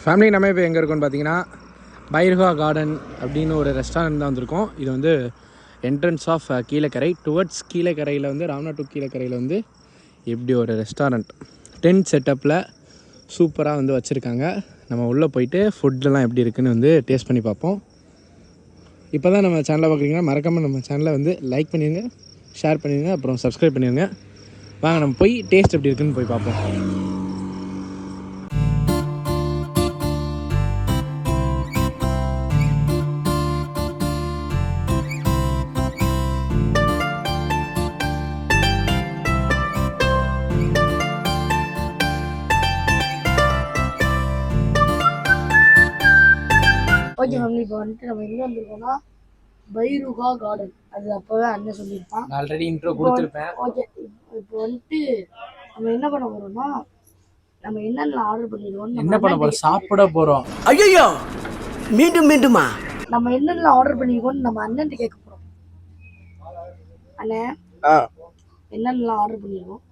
Family நம்ம இப்போ எங்கே இருக்கோன்னு பார்த்தீங்கன்னா பைருகா கார்டன் அப்படின்னு ஒரு ரெஸ்டாரண்ட் தான் வந்திருக்கோம். இது வந்து என்ட்ரன்ஸ் ஆஃப் கீழக்கரை டுவர்ட்ஸ் கீழக்கரையில் வந்து ராம்னா டு கீழக்கரையில் வந்து இப்படி ஒரு ரெஸ்டாரண்ட் டென்ட் செட்டப்பில் சூப்பராக வந்து வச்சுருக்காங்க. நம்ம உள்ளே போயிட்டு ஃபுட்டெலாம் எப்படி இருக்குதுன்னு வந்து டேஸ்ட் பண்ணி பார்ப்போம். இப்போ தான் நம்ம சேனலை பார்க்குறீங்கன்னா மறக்காமல் நம்ம சேனலை வந்து லைக் பண்ணிடுங்க, ஷேர் பண்ணிடுங்க, அப்புறம் சப்ஸ்கிரைப் பண்ணிடுங்க. வாங்க நம்ம போய் டேஸ்ட் எப்படி இருக்குதுன்னு போய் பார்ப்போம். ஓகே ஃபேமிலி, இப்போ வந்துட்டு நம்ம எங்கே வந்திருக்கோம்னா பைருகா கார்டன். அது அப்போவே அண்ணன் சொல்லியிருப்பான், ஆல்ரெடி இன்ட்ரோ கொடுத்துருப்பேன். ஓகே, இப்போ வந்துட்டு நம்ம என்ன பண்ண போகிறோம்னா நம்ம என்னென்ன ஆர்டர் பண்ணிடுவோம், என்ன பண்ண போகிறோம், சாப்பிட போகிறோம். ஐயோ மீண்டும் மீண்டுமா நம்ம என்னென்ன ஆர்டர் பண்ணிருக்கோம்னு நம்ம அண்ணன் கேட்க போகிறோம். அண்ணே, என்னென்னலாம் ஆர்டர் பண்ணிருக்கோம்?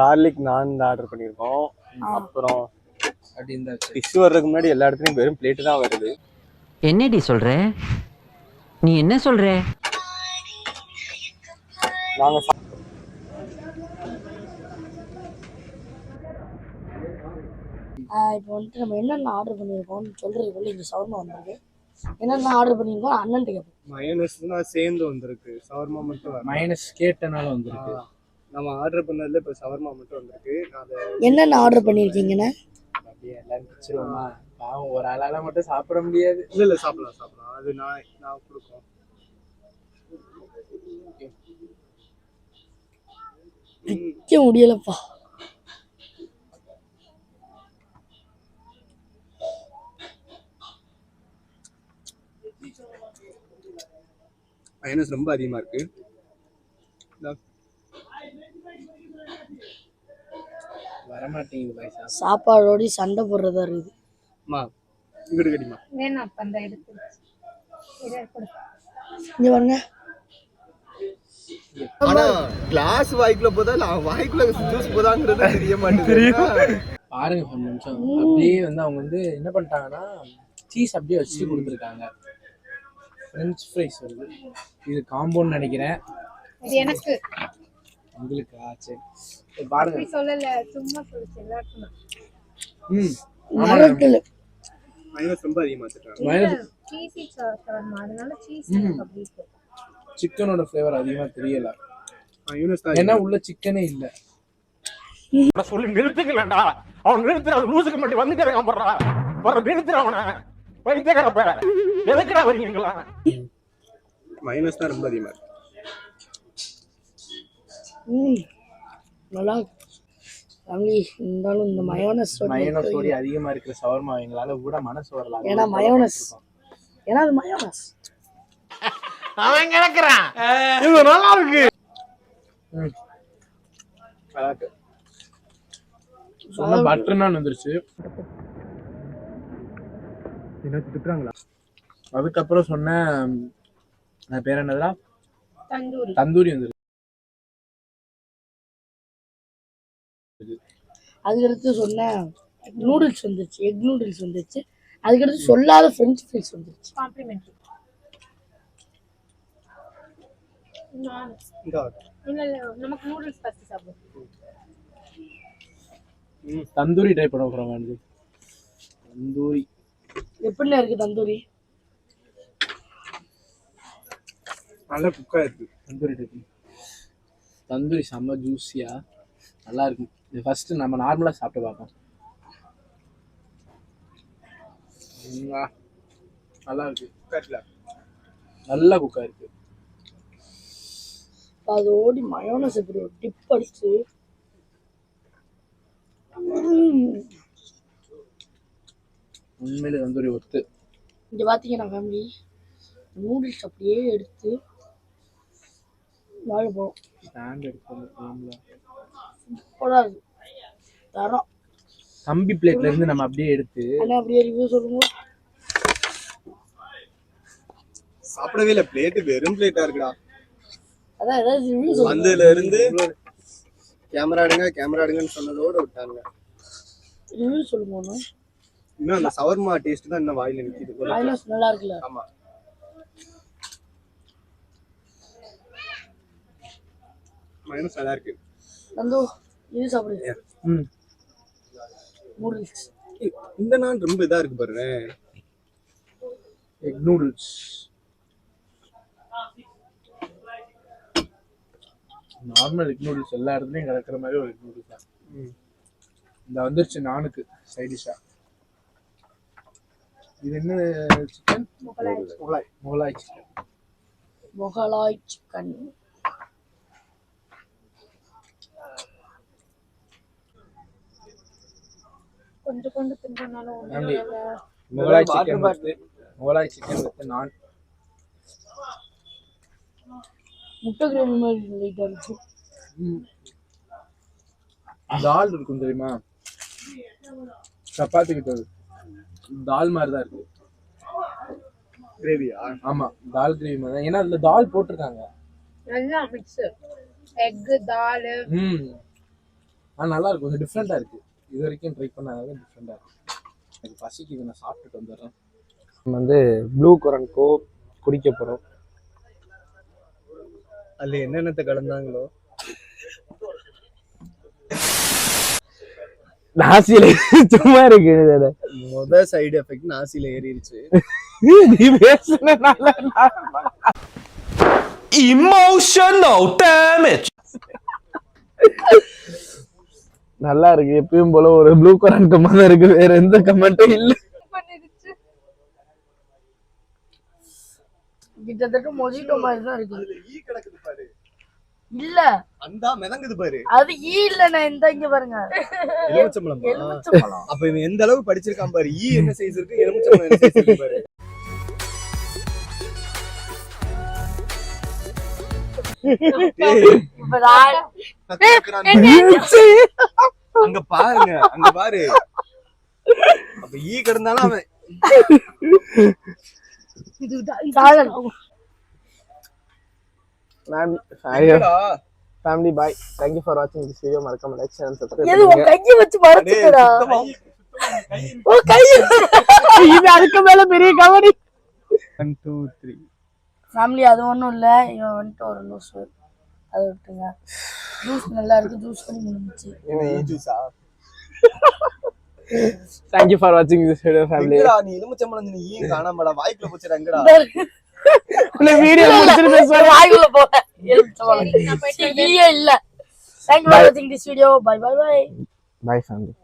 கார்லிக் நான் ஆர்டர் பண்ணியிருக்கோம். அப்புறம் டிஷ் வர்றதுக்கு முன்னாடி எல்லா இடத்துலையும் வெறும் பிளேட்டு தான் வருது. என்னடி சொல்ற? நீ என்ன சொல்ற? நாங்கள் இப்போ வந்துட்டு நம்ம என்னென்ன ஆர்டர் பண்ணியிருக்கோம்னு சொல்கிறதுக்குள்ள இங்கே சவர்மா வந்திருக்கு. என்னென்ன ஆர்டர் பண்ணியிருக்கோம் அண்ணன் கேட்போம். மயோனஸ் தான் சேர்ந்து வந்திருக்கு, சவர்மா மட்டும் மைனஸ் கேட்டனால வந்திருக்கு. நம்ம ஆர்டர் பண்ணதுல இப்போ சவர்மா மட்டும் வந்திருக்கு. என்னென்ன ஆர்டர் பண்ணியிருக்கீங்கண்ணே? அப்படியே எல்லாம் பிடிச்சிருவோமா? பாவம் ஒரு ஆளால மட்டும் சாப்பிட முடியாது. இல்லை சாப்பிடலாம். அது நான் கொடுப்போம். பிடிக்க முடியலப்பா. மயோனஸ் ரொம்ப அதிகமா இருக்கு. வரமாட்டேங்குது பைசா. சாப்பாடோடி சண்டை போடுறதா இருக்குது. இங்கிட்டு கட்டிமா வேணாம், அந்த எடுத்து இங்க பாருங்க. ஆனா கிளாஸ் வாய்க்குள்ள போதா வாய்க்குள்ள ஜூஸ் போதாங்கிறது தெரிய மாட்டேங்குது. பாருங்க ஒரு நிமிஷம். அப்படியே வந்து அவங்க வந்து என்ன பண்ணிட்டாங்கன்னா சீஸ் அப்படியே வச்சுட்டு கொடுத்துருக்காங்க. ஃப்ரெஞ்ச் ஃப்ரைஸ் வருது. இது காம்பவுண்ட் நினைக்கிறேன். இது எனக்கு உங்களுக்கு சரி பாருங்க. சொல்லல, சும்மா சொல்லுச்சு எல்லாருக்கும். மைனஸ் ரொம்ப அதிகமா வச்சிருக்காங்க. மைனஸ் சீஸி ஷவர்மா, அதனால சீஸ் அப்படி இருக்கு. சிக்கனோட ஃப்ளேவர் அதிகமா தெரியல. மைனஸ் தான் ஏன்னா உள்ள சிக்கனே இல்ல. சொல்லி நிறுத்துக்கலடா. அவன் நிறுத்துற லூசுக்கு மட்டும் வந்துட்டேன் போடுறா. வர நிறுத்துற அவனை. வைத்தியக்கார பேர. எதுக்குடா வரீங்களா? மைனஸ் தான் ரொம்ப அதிகமா இருக்கு. நல்லா ஃபேமிலி இருந்தாலும் இந்த மயோனஸ் ஓடி அதிகமா இருக்கிற ஷவர்மா எங்களால கூட மனசு வரல. ஏன்னா மயோனஸ், ஏன்னா அது மயோனஸ். அவன் கிடக்குறான். இது நல்லா இருக்கு. சொன்ன பட்டர் நான் வந்துருச்சு. என்ன திட்டுறாங்களா? அதுக்கப்புறம் சொன்ன பேர் என்னதுடா, தந்தூரி தந்தூரி வந்துருச்சு. அதுக்கடுத்து சொன்ன நூடுல்ஸ் வந்துருச்சு, எக் நூடுல்ஸ் வந்துருச்சு. அதுக்கடுத்து சொல்லாத ஃப்ரெஞ்ச் ஃப்ரைஸ் வந்துருச்சு. காம்ப்ளிமெண்ட்ரி. இல்ல நமக்கு நூடுல்ஸ் ஃபர்ஸ்ட் சாப்பிடுவோம். தந்தூரி ட்ரை பண்ண போறோம். வந்து தந்தூரி எப்படிண்ணா இருக்கு தந்தூரி? நல்லா குக்கா இருக்கு. தந்தூரி டைப். தந்தூரி செம்ம ஜூஸியா நல்லா இருக்கு. இது ஃபர்ஸ்ட் நம்ம நார்மலா சாப்பிட்டு பார்ப்போம். நல்லா இருக்கு, நல்லா குக்கா இருக்கு. அதோடி மயோனஸ் இப்படி ஒரு டிப் அடிச்சு உண்மையிலே தந்தூரி ஒத்து. இங்க பாத்தீங்கன்னா ஃபேமிலி நூடுல்ஸ் அப்படியே எடுத்து வாழ போறோம். ஸ்டாண்ட் எடுத்து சூப்பரா இருக்கு. தரோம் கம்பி பிளேட்ல இருந்து நம்ம அப்படியே எடுத்து அண்ணா அப்படியே ரிவ்யூ சொல்லுங்க. சாப்பிடவே இல்லை, பிளேட்டு வெறும் பிளேட்டா இருக்குடா. அதான் ஏதாவது ரிவ்யூ சொல்லுங்க. வந்ததுல இருந்து கேமரா எடுங்கன்னு சொன்னதோட விட்டாங்க. ரிவ்யூ சொல்லுங்க ஒன்று. இன்னும் அந்த சவர்மா டேஸ்ட் தான் இன்னும் வாயில நிக்குது. மைனஸ் நல்லா இருக்குல்ல? ஆமா. மைனஸ் நல்லா இருக்கு. நந்து இது சாப்பிடுங்க. நூடுல்ஸ். இந்த நான் ரொம்ப இதா இருக்கு பாருங்க. Egg noodles. Normal egg noodles எல்லா இடத்துலையும் கிடக்கிற மாதிரி ஒரு எக் நூடுல்ஸ் தான். இந்த வந்துருச்சு நானுக்கு சைட் டிஷ்ஷா. இது என்ன chicken? Mughlai chicken. Mughlai chicken. கொஞ்சம் கொஞ்சம் தின்றனாலும் முகலாய் சிக்கன் வித் நான். முட்டை கிரேவி மாதிரி லைட்டா இருக்கு. தால் இருக்கும் தெரியுமா, சப்பாத்தி கிட்ட தால் மாதிரி தான் இருக்கு. கிரேவியா? ஆமா, தால் கிரேவி மாதிரி தான். ஏன்னா அதுல தால் போட்டிருக்காங்க. நல்லா மிக்ஸ் எக் தால். நல்லா இருக்கும், கொஞ்சம் டிஃப்ரெண்டா இருக்கு. இது வரைக்கும் ட்ரை பண்ணாத டிஃப்ரெண்டா இருக்கு. எனக்கு பசிக்கு நான் சாப்பிட்டுட்டு வந்துடுறேன். நம்ம வந்து ப்ளூ கொரன்கோ குடிக்க போறோம். அதுல என்னென்னத்தை கலந்தாங்களோ நாசியில சும்மா இருக்கு. முத சைடு எஃபெக்ட் நாசியில ஏறிடுச்சு. Emotional damage. நல்லா இருக்கு. எப்பயும் போல ஒரு ப்ளூ கொரன்கோ மாதிரி இருக்கு. வேற எந்த கமெண்ட்டும் இல்ல. கிட்டத்தட்ட மொஜிட்டோ மாதிரி தான் இருக்கு. ஈ கிடக்குது பாரு. இல்ல அந்த மிதங்குது பாரு. அது ஈ இல்ல. நான் இந்த இங்க பாருங்க, எலுமிச்சம்பழம். எலுமிச்சம்பழம். அப்ப இவன் எந்த அளவுக்கு படிச்சிருக்கான் பாரு. ஈ என்ன சைஸ் இருக்கு, எலுமிச்சம்பழம் என்ன சைஸ் இருக்கு பாரு. இப்ப நான் அங்க பாருங்க, அங்க பாரு. அப்ப ஈ கிடந்தாலும் அவன் family bye. Thank you for வாட்சிங் திஸ் வீடியோ. மறக்காம லைக் ஷேர் அண்ட் சப்ஸ்கிரைப் எது உன் கையை வச்சு மறைச்சிட்டடா. ஓ கை இது அதுக்கு மேல பெரிய கவனி. 1 2 3 ஃபேமிலி அது ஒண்ணும் இல்ல. இவன் வந்துட்டு ஒரு லூஸ். அது விட்டுங்க. ஜூஸ் நல்லா இருக்கு. ஜூஸ் பண்ணி முடிஞ்சிச்சு. ஈ ஜூஸா? தேங்க் யூ ஃபார் வாட்சிங் திஸ் வீடியோ ஃபேமிலி. எங்கடா நீ எலுமிச்சம்பழம் நீ ஈ காணாமடா வாய்க்குள்ள போச்சுடா. எங்கடா இந்த வீடியோ முடிச்சிட்டு பேசுற வாய்க்குள்ள போற எலுமிச்சம்பழம் ஈயே இல்ல. Thank you for watching this video. Bye bye bye. Bye family.